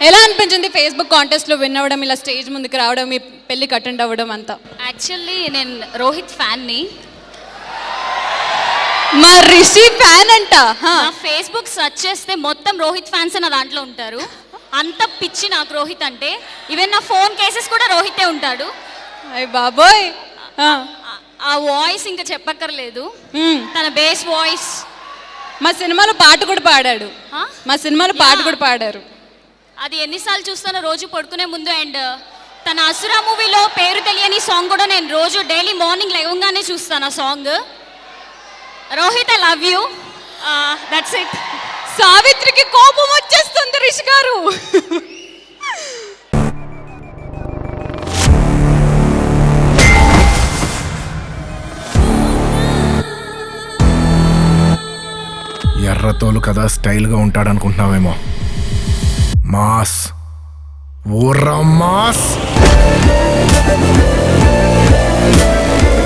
ఎలా అనిపించింది Facebook కాంటెస్ట్లో win అవ్వడం, ఇలా స్టేజ్ ముందుకు రావడం, మీ పెళ్ళికి అటెండ్ అవ్వడం అంతా? యాక్చువల్లీ నేను రోహిత్ ఫ్యాన్ని. మా రిషి ఫ్యాన్ అంట. నా ఫేస్బుక్ సెర్చ్ చేస్తే మొత్తం రోహిత్ ఫ్యాన్స్ నా దాంట్లో ఉంటారు. అంత పిచ్చి నాకు రోహిత్ అంటే. ఈవెన్ నా ఫోన్ కేసెస్ కూడా రోహితే ఉంటాడు. అయ్య బాబోయ్. ఆ వాయిస్ ఇంకా చెప్పక్కర్లేదు, తన బేస్ వాయిస్. మా సినిమాలో పాట కూడా పాడాడు. మా సినిమాలో పాట కూడా పాడారు. అది ఎన్నిసార్లు చూస్తానో రోజు పడుకునే ముందు. అండ్ తన అసురా మూవీలో పేరు తెలియని సాంగ్ కూడా నేను రోజు డైలీ మార్నింగ్ లేవగానే చూస్తాను ఆ song. Rohit, I love you. That's it. సావిత్రికి కోపం వచ్చేస్తుంది రిషి గారు. ఎర్రతోలు కదా స్టైల్గా ఉంటాడనుకుంటున్నావేమో. Mass, ఊర్రా mass.